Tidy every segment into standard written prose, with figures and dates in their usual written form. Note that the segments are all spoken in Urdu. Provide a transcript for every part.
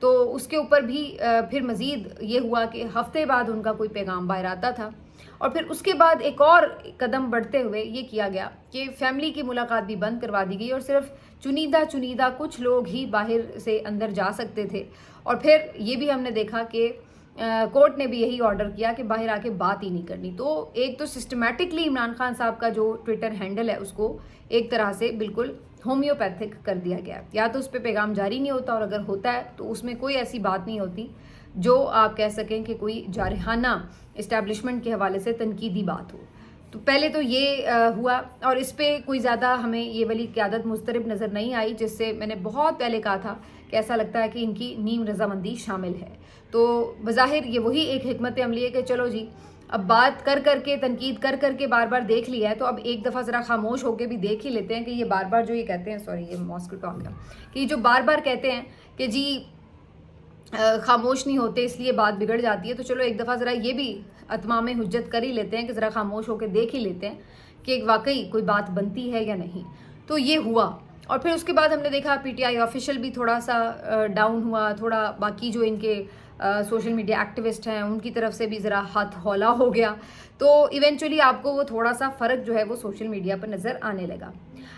تو اس کے اوپر بھی پھر مزید یہ ہوا کہ ہفتے بعد ان کا کوئی پیغام باہر آتا تھا، اور پھر اس کے بعد ایک اور قدم بڑھتے ہوئے یہ کیا گیا کہ فیملی کی ملاقات بھی بند کروا دی گئی، اور صرف چنیدہ کچھ لوگ ہی باہر سے اندر جا سکتے تھے۔ اور پھر یہ بھی ہم نے دیکھا کہ کورٹ نے بھی یہی آرڈر کیا کہ باہر آ کے بات ہی نہیں کرنی۔ تو ایک تو سسٹمیٹکلی عمران خان صاحب کا جو ٹویٹر ہینڈل ہے اس کو ایک طرح سے بالکل ہومیوپیتھک کر دیا گیا، یا تو اس پہ پیغام جاری نہیں ہوتا، اور اگر ہوتا ہے تو اس میں کوئی ایسی بات نہیں ہوتی جو آپ کہہ سکیں کہ کوئی جارحانہ اسٹیبلشمنٹ کے حوالے سے تنقیدی بات ہو۔ تو پہلے تو یہ ہوا، اور اس پہ کوئی زیادہ ہمیں یہ والی قیادت مضطرب نظر نہیں آئی، جس سے میں نے بہت پہلے کہا تھا کہ ایسا لگتا ہے کہ ان کی نیم رضامندی شامل ہے۔ تو بظاہر یہ وہی ایک حکمت عملی ہے کہ چلو جی، اب بات کر کے تنقید کر کے بار بار دیکھ لیا ہے، تو اب ایک دفعہ ذرا خاموش ہو کے بھی دیکھ ہی لیتے ہیں کہ یہ بار بار جو یہ کہتے ہیں، سوری یہ ماسکیٹو آ گیا، کہ جو بار بار کہتے ہیں کہ جی خاموش نہیں ہوتے اس لیے بات بگڑ جاتی ہے، تو چلو ایک دفعہ ذرا یہ بھی اتمام حجت کر ہی لیتے ہیں کہ ذرا خاموش ہو کے دیکھ ہی لیتے ہیں کہ واقعی کوئی بات بنتی ہے یا نہیں۔ تو یہ ہوا، اور پھر اس کے بعد ہم نے دیکھا پی ٹی آئی آفیشیل بھی تھوڑا سا ڈاؤن ہوا، تھوڑا باقی جو ان کے سوشل میڈیا ایکٹیوسٹ ہیں ان کی طرف سے بھی ذرا ہاتھ ہولا ہو گیا، تو ایونچولی آپ کو وہ تھوڑا سا فرق جو ہے وہ سوشل میڈیا پر نظر آنے لگا۔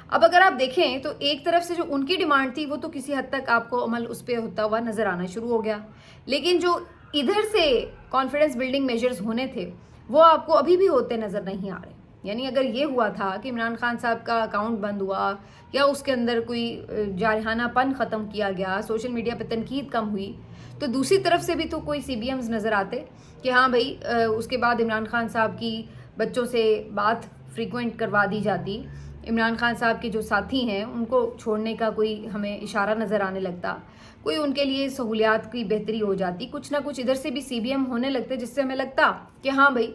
اب اگر آپ دیکھیں تو ایک طرف سے جو ان کی ڈیمانڈ تھی وہ تو کسی حد تک آپ کو عمل اس پہ ہوتا ہوا نظر آنا شروع ہو گیا، لیکن جو ادھر سے کانفیڈنس بلڈنگ میجرز ہونے تھے وہ آپ کو ابھی بھی ہوتے نظر نہیں آ رہے۔ یعنی اگر یہ ہوا تھا کہ عمران خان صاحب کا اکاؤنٹ بند ہوا، یا اس کے اندر کوئی جارحانہ پن ختم کیا گیا، سوشل میڈیا پہ تنقید کم ہوئی، تو دوسری طرف سے بھی تو کوئی سی بی ایمز نظر آتے کہ ہاں بھائی اس کے بعد عمران خان صاحب کی بچوں سے بات فریکوینٹ کروا دی جاتی، عمران خان صاحب کے جو ساتھی ہیں ان کو چھوڑنے کا کوئی ہمیں اشارہ نظر آنے لگتا، کوئی ان کے لیے سہولیات کی بہتری ہو جاتی، کچھ نہ کچھ ادھر سے بھی سی بی ایم ہونے لگتے، جس سے ہمیں لگتا کہ ہاں بھائی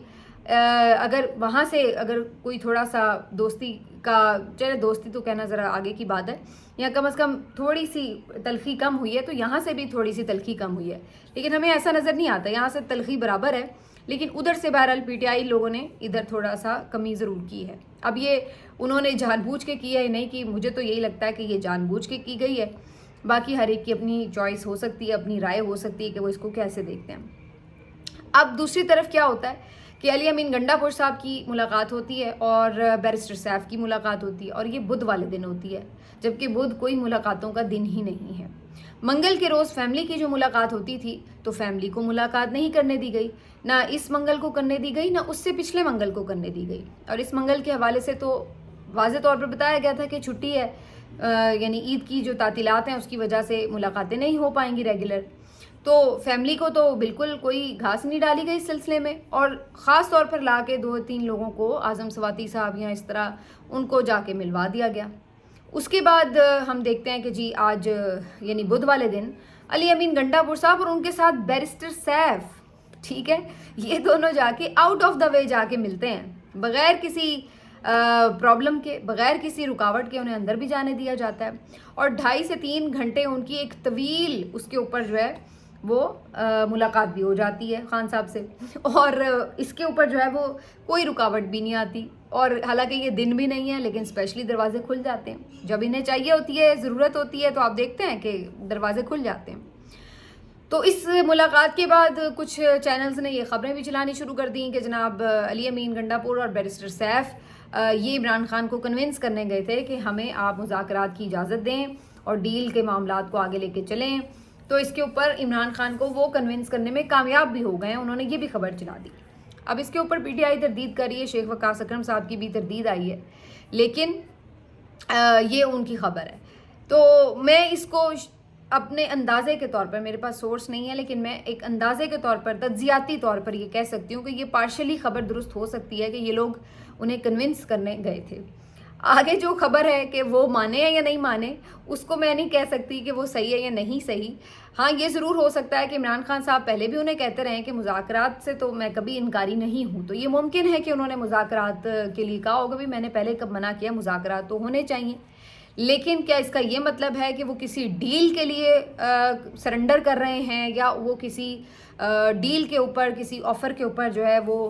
اگر وہاں سے اگر کوئی تھوڑا سا دوستی کا، چلے دوستی تو کہنا ذرا آگے کی بات ہے، یا کم از کم تھوڑی سی تلخی کم ہوئی ہے، تو یہاں سے بھی تھوڑی سی تلخی کم ہوئی ہے، لیکن ہمیں ایسا نظر نہیں آتا، یہاں سے تلخی برابر ہے، لیکن ادھر سے بہرحال پی ٹی آئی لوگوں نے ادھر تھوڑا سا کمی ضرور کی ہے۔ اب یہ انہوں نے جان بوجھ کے کی ہے نہیں کی، مجھے تو یہی لگتا ہے کہ یہ جان بوجھ کے کی گئی ہے، باقی ہر ایک کی اپنی چوائس ہو سکتی ہے، اپنی رائے ہو سکتی ہے کہ وہ اس کو کیسے دیکھتے ہیں۔ اب دوسری طرف کیا ہوتا ہے کہ علی امین گنڈا پور صاحب کی ملاقات ہوتی ہے اور بیرسٹر سیف کی ملاقات ہوتی ہے، اور یہ بدھ والے دن ہوتی ہے، جبکہ بدھ کوئی ملاقاتوں کا دن ہی نہیں ہے۔ منگل کے روز فیملی کی جو ملاقات ہوتی تھی تو فیملی کو ملاقات نہیں کرنے دی گئی، نہ اس منگل کو کرنے دی گئی، نہ اس سے پچھلے منگل کو کرنے دی گئی، اور اس منگل کے حوالے سے تو واضح طور پر بتایا گیا تھا کہ چھٹی ہے، یعنی عید کی جو تعطیلات ہیں اس کی وجہ سے ملاقاتیں نہیں ہو پائیں گی ریگولر، تو فیملی کو تو بالکل کوئی گھاس نہیں ڈالی گئی اس سلسلے میں، اور خاص طور پر لا کے 2-3 لوگوں کو، اعظم سواتی صاحب یا اس طرح ان کو جا کے ملوا دیا گیا۔ اس کے بعد ہم دیکھتے ہیں کہ جی آج یعنی بدھ والے دن علی امین گنڈا پور صاحب اور ان کے ساتھ بیرسٹر سیف، ٹھیک ہے، یہ دونوں جا کے آؤٹ آف دا وے جا کے ملتے ہیں، بغیر کسی پرابلم کے، بغیر کسی رکاوٹ کے انہیں اندر بھی جانے دیا جاتا ہے، اور 2.5 سے 3 گھنٹے ان کی ایک طویل اس کے اوپر جو ہے وہ ملاقات بھی ہو جاتی ہے خان صاحب سے، اور اس کے اوپر جو ہے وہ کوئی رکاوٹ بھی نہیں آتی، اور حالانکہ یہ دن بھی نہیں ہے لیکن اسپیشلی دروازے کھل جاتے ہیں جب انہیں چاہیے ہوتی ہے، ضرورت ہوتی ہے، تو آپ دیکھتے ہیں کہ دروازے کھل جاتے ہیں۔ تو اس ملاقات کے بعد کچھ چینلز نے یہ خبریں بھی چلانی شروع کر دیں کہ جناب علی امین گنڈا پور اور بیرسٹر سیف یہ عمران خان کو کنونس کرنے گئے تھے کہ ہمیں آپ مذاکرات کی اجازت دیں اور ڈیل کے معاملات کو آگے لے کے چلیں، تو اس کے اوپر عمران خان کو وہ کنونس کرنے میں کامیاب بھی ہو گئے ہیں، انہوں نے یہ بھی خبر چلا دی۔ اب اس کے اوپر پی ٹی آئی تردید کر رہی ہے، شیخ وقاص اکرم صاحب کی بھی تردید آئی ہے، لیکن یہ ان کی خبر ہے، تو میں اس کو اپنے اندازے کے طور پر، میرے پاس سورس نہیں ہے لیکن میں ایک اندازے کے طور پر، تجزیاتی طور پر یہ کہہ سکتی ہوں کہ یہ پارشلی خبر درست ہو سکتی ہے کہ یہ لوگ انہیں کنونس کرنے گئے تھے۔ آگے جو خبر ہے کہ وہ مانے یا نہیں مانے، اس کو میں نہیں کہہ سکتی کہ وہ صحیح ہے یا نہیں صحیح۔ ہاں یہ ضرور ہو سکتا ہے کہ عمران خان صاحب پہلے بھی انہیں کہتے رہے کہ مذاکرات سے تو میں کبھی انکاری نہیں ہوں، تو یہ ممکن ہے کہ انہوں نے مذاکرات کے لیے کہا ہوگا بھی میں نے پہلے کب منع کیا، مذاکرات تو ہونے چاہیے، لیکن کیا اس کا یہ مطلب ہے کہ وہ کسی ڈیل کے لیے سرنڈر کر رہے ہیں، یا وہ کسی ڈیل کے اوپر، کسی آفر کے اوپر جو ہے وہ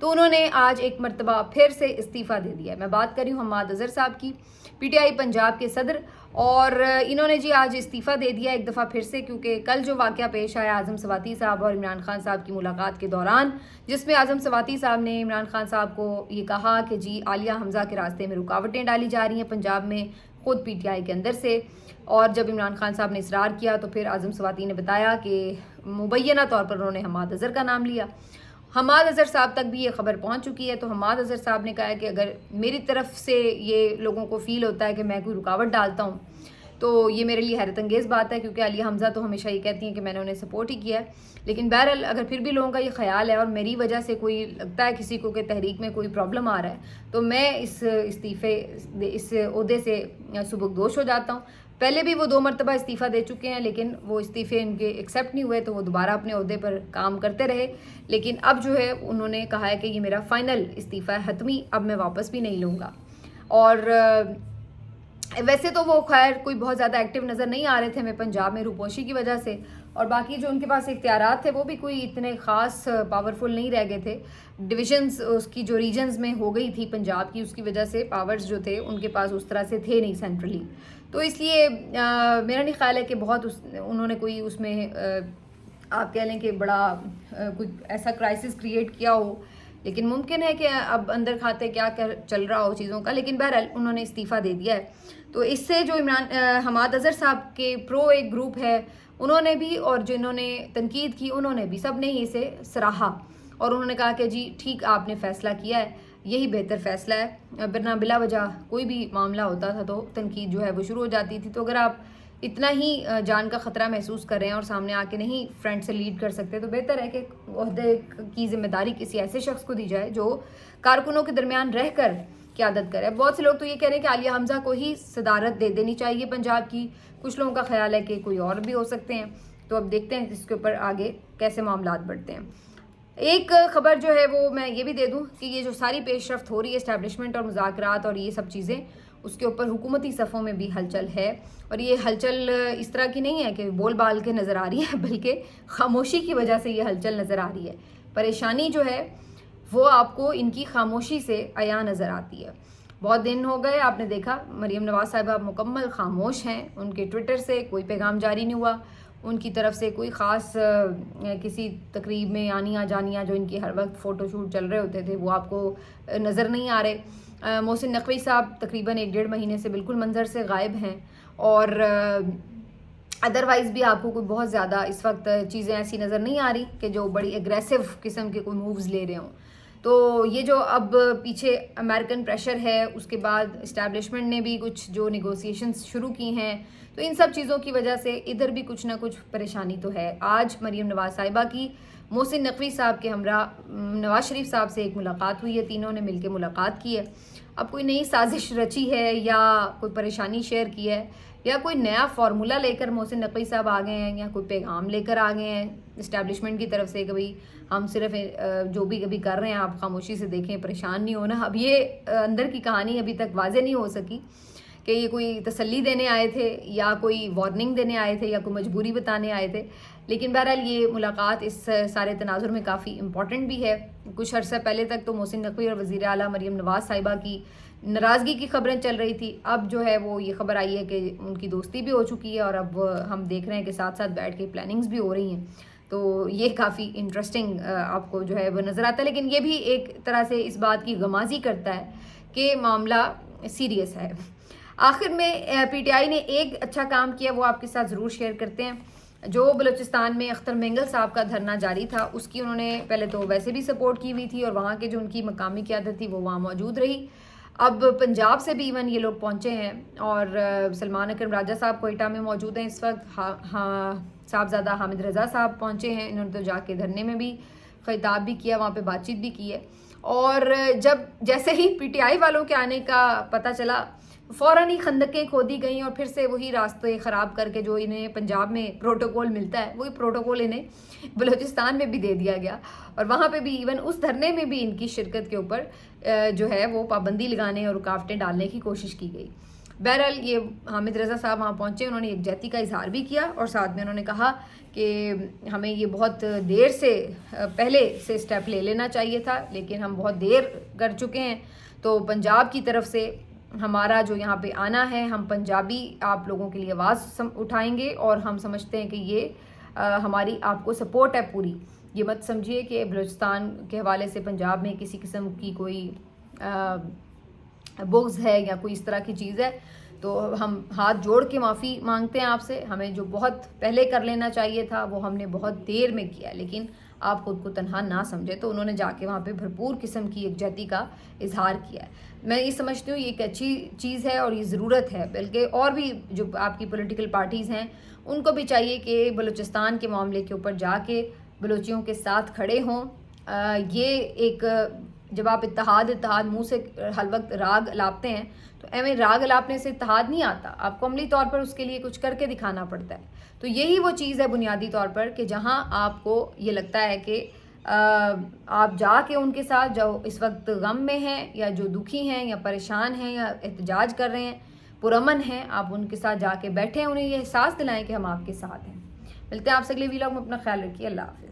تو انہوں نے آج ایک مرتبہ پھر سے استعفیٰ دے دیا ہے. میں بات کر رہی ہوں حماد اظہر صاحب کی, پی ٹی آئی پنجاب کے صدر, اور انہوں نے جی آج استعفیٰ دے دیا ایک دفعہ پھر سے, کیونکہ کل جو واقعہ پیش آیا اعظم سواتی صاحب اور عمران خان صاحب کی ملاقات کے دوران, جس میں اعظم سواتی صاحب نے عمران خان صاحب کو یہ کہا کہ جی عالیہ حمزہ کے راستے میں رکاوٹیں ڈالی جا رہی ہیں پنجاب میں خود پی ٹی آئی کے اندر سے, اور جب عمران خان صاحب نے اصرار کیا تو پھر اعظم سواتی نے بتایا کہ مبینہ طور پر انہوں نے حماد اظہر کا نام لیا. حماد اظہر صاحب تک بھی یہ خبر پہنچ چکی ہے. تو حماد اظہر صاحب نے کہا ہے کہ اگر میری طرف سے یہ لوگوں کو فیل ہوتا ہے کہ میں کوئی رکاوٹ ڈالتا ہوں تو یہ میرے لیے حیرت انگیز بات ہے, کیونکہ عالیہ حمزہ تو ہمیشہ یہ کہتی ہیں کہ میں نے انہیں سپورٹ ہی کیا ہے. لیکن بہرحال اگر پھر بھی لوگوں کا یہ خیال ہے اور میری وجہ سے کوئی لگتا ہے کسی کو کہ تحریک میں کوئی پرابلم آ رہا ہے تو میں اس عہدے سے سبکدوش ہو جاتا ہوں. پہلے بھی وہ 2 مرتبہ استعفیٰ دے چکے ہیں, لیکن وہ استعفے ان کے ایکسیپٹ نہیں ہوئے تو وہ دوبارہ اپنے عہدے پر کام کرتے رہے. لیکن اب جو ہے انہوں نے کہا ہے کہ یہ میرا فائنل استعفیٰ ہے, حتمی, اب میں واپس بھی نہیں لوں گا. اور ویسے تو وہ خیر کوئی بہت زیادہ ایکٹیو نظر نہیں آ رہے تھے ہمیں پنجاب میں روپوشی کی وجہ سے, اور باقی جو ان کے پاس اختیارات تھے وہ بھی کوئی اتنے خاص پاورفل نہیں رہ گئے تھے. ڈویژنز اس کی جو ریجنز میں ہو گئی تھی پنجاب کی, اس کی وجہ سے پاورز جو تھے ان کے پاس اس طرح سے تھے نہیں سینٹرلی. تو اس لیے میرا نہیں خیال ہے کہ بہت انہوں نے کوئی اس میں آپ کہہ لیں کہ بڑا کوئی ایسا کرائسس کریٹ کیا ہو, لیکن ممکن ہے کہ اب اندر کھاتے کیا چل رہا ہو چیزوں کا. لیکن بہرحال انہوں نے استعفیٰ دے دیا ہے. تو اس سے جو حماد اظہر صاحب کے پرو ایک گروپ ہے انہوں نے بھی, اور جنہوں نے تنقید کی انہوں نے بھی, سب نے ہی اسے سراہا, اور انہوں نے کہا کہ جی ٹھیک آپ نے فیصلہ کیا ہے, یہی بہتر فیصلہ ہے. ورنہ بلا وجہ کوئی بھی معاملہ ہوتا تھا تو تنقید جو ہے وہ شروع ہو جاتی تھی. تو اگر آپ اتنا ہی جان کا خطرہ محسوس کر رہے ہیں اور سامنے آ کے نہیں فرنٹ سے لیڈ کر سکتے تو بہتر ہے کہ عہدے کی ذمہ داری کسی ایسے شخص کو دی جائے جو کارکنوں کے درمیان رہ کر قیادت کرے. بہت سے لوگ تو یہ کہہ رہے ہیں کہ عالیہ حمزہ کو ہی صدارت دے دینی چاہیے پنجاب کی, کچھ لوگوں کا خیال ہے کہ کوئی اور بھی ہو سکتے ہیں. تو اب دیکھتے ہیں اس کے اوپر آگے کیسے معاملات بڑھتے ہیں. ایک خبر جو ہے وہ میں یہ بھی دے دوں کہ یہ جو ساری پیش رفت ہو رہی ہے اسٹیبلشمنٹ اور مذاکرات اور یہ سب چیزیں, اس کے اوپر حکومتی صفوں میں بھی ہلچل ہے. اور یہ ہلچل اس طرح کی نہیں ہے کہ بول بال کے نظر آ رہی ہے, بلکہ خاموشی کی وجہ سے یہ ہلچل نظر آ رہی ہے. پریشانی جو ہے وہ آپ کو ان کی خاموشی سے عیاں نظر آتی ہے. بہت دن ہو گئے, آپ نے دیکھا مریم نواز صاحبہ مکمل خاموش ہیں, ان کے ٹویٹر سے کوئی پیغام جاری نہیں ہوا, ان کی طرف سے کوئی خاص کسی تقریب میں آنیاں جانیاں جو ان کی ہر وقت فوٹو شوٹ چل رہے ہوتے تھے وہ آپ کو نظر نہیں آ رہے. محسن نقوی صاحب تقریباً 1-1.5 مہینے سے بالکل منظر سے غائب ہیں, اور ادروائز بھی آپ کو کوئی بہت زیادہ اس وقت چیزیں ایسی نظر نہیں آ رہی کہ جو بڑی اگریسو قسم کے کوئی مووز لے رہے ہوں. تو یہ جو اب پیچھے امریکن پریشر ہے, اس کے بعد اسٹیبلشمنٹ نے بھی کچھ جو نیگوسیشنز شروع کی ہیں, تو ان سب چیزوں کی وجہ سے ادھر بھی کچھ نہ کچھ پریشانی تو ہے. آج مریم نواز صاحبہ کی محسن نقوی صاحب کے ہمراہ نواز شریف صاحب سے ایک ملاقات ہوئی ہے, تینوں نے مل کے ملاقات کی ہے. اب کوئی نئی سازش رچی ہے یا کوئی پریشانی شیئر کی ہے یا کوئی نیا فارمولہ لے کر محسن نقوی صاحب آ گئے ہیں یا کوئی پیغام لے کر آ گئے ہیں اسٹیبلشمنٹ کی طرف سے کہ بھئی ہم صرف جو بھی کبھی کر رہے ہیں آپ خاموشی سے دیکھیں, پریشان نہیں ہونا. اب یہ اندر کی کہانی ابھی تک واضح نہیں ہو سکی کہ یہ کوئی تسلی دینے آئے تھے یا کوئی وارننگ دینے آئے تھے یا کوئی مجبوری بتانے آئے تھے. لیکن بہرحال یہ ملاقات اس سارے تناظر میں کافی امپورٹنٹ بھی ہے. کچھ عرصہ پہلے تک تو محسن نقوی اور وزیر اعلیٰ مریم نواز صاحبہ کی ناراضگی کی خبریں چل رہی تھی. اب جو ہے وہ یہ خبر آئی ہے کہ ان کی دوستی بھی ہو چکی ہے, اور اب ہم دیکھ رہے ہیں کہ ساتھ ساتھ بیٹھ کے پلاننگز بھی ہو رہی ہیں. تو یہ کافی انٹرسٹنگ آپ کو جو ہے وہ نظر آتا ہے. لیکن یہ بھی ایک طرح سے اس بات کی غمازی کرتا ہے کہ معاملہ سیریس ہے. آخر میں پی ٹی آئی نے ایک اچھا کام کیا, وہ آپ کے ساتھ ضرور شیئر کرتے ہیں. جو بلوچستان میں اختر مینگل صاحب کا دھرنا جاری تھا, اس کی انہوں نے پہلے تو ویسے بھی سپورٹ کی ہوئی تھی, اور وہاں کے جو ان کی مقامی قیادت تھی وہ وہاں موجود رہی. اب پنجاب سے بھی ایون یہ لوگ پہنچے ہیں, اور سلمان اکرم راجہ صاحب کوئٹہ میں موجود ہیں اس وقت. صاحبزادہ حامد رضا صاحب پہنچے ہیں, انہوں نے تو جا کے دھرنے میں بھی خطاب بھی کیا, وہاں پہ بات چیت بھی کی ہے. اور جب جیسے ہی پی ٹی آئی والوں کے آنے کا پتہ چلا فوراً ہی خندقیں کھودی گئیں, اور پھر سے وہی راستے خراب کر کے جو انہیں پنجاب میں پروٹوکول ملتا ہے وہی پروٹوکول انہیں بلوچستان میں بھی دے دیا گیا. اور وہاں پہ بھی ایون اس دھرنے میں بھی ان کی شرکت کے اوپر جو ہے وہ پابندی لگانے اور رکاوٹیں ڈالنے کی کوشش کی گئی. بہرحال یہ حامد رضا صاحب وہاں پہنچے, انہوں نے یکجہتی کا اظہار بھی کیا اور ساتھ میں انہوں نے کہا کہ ہمیں یہ بہت دیر سے پہلے سے اسٹیپ لے لینا چاہیے تھا, لیکن ہم بہت دیر کر چکے ہیں. تو پنجاب کی طرف سے ہمارا جو یہاں پہ آنا ہے, ہم پنجابی آپ لوگوں کے لیے آواز اٹھائیں گے, اور ہم سمجھتے ہیں کہ یہ ہماری آپ کو سپورٹ ہے پوری. یہ مت سمجھیے کہ بلوچستان کے حوالے سے پنجاب میں کسی قسم کی کوئی بغض ہے یا کوئی اس طرح کی چیز ہے. تو ہم ہاتھ جوڑ کے معافی مانگتے ہیں آپ سے. ہمیں جو بہت پہلے کر لینا چاہیے تھا وہ ہم نے بہت دیر میں کیا, لیکن آپ خود کو تنہا نہ سمجھے. تو انہوں نے جا کے وہاں پہ بھرپور قسم کی یکجہتی کا اظہار کیا ہے. میں یہ سمجھتی ہوں یہ ایک اچھی چیز ہے اور یہ ضرورت ہے, بلکہ اور بھی جو آپ کی پولیٹیکل پارٹیز ہیں ان کو بھی چاہیے کہ بلوچستان کے معاملے کے اوپر جا کے بلوچیوں کے ساتھ کھڑے ہوں. یہ ایک جب آپ اتحاد منہ سے ہر وقت راگ الاپتے ہیں تو ایویں راگ الاپنے سے اتحاد نہیں آتا, آپ کو عملی طور پر اس کے لیے کچھ کر کے دکھانا پڑتا ہے. تو یہی وہ چیز ہے بنیادی طور پر کہ جہاں آپ کو یہ لگتا ہے کہ آپ جا کے ان کے ساتھ جو اس وقت غم میں ہیں یا جو دکھی ہیں یا پریشان ہیں یا احتجاج کر رہے ہیں, پرامن ہیں, آپ ان کے ساتھ جا کے بیٹھیں, انہیں یہ احساس دلائیں کہ ہم آپ کے ساتھ ہیں. ملتے ہیں آپ سے اگلے ویلاگ میں, اپنا خیال رکھیے, اللہ حافظ.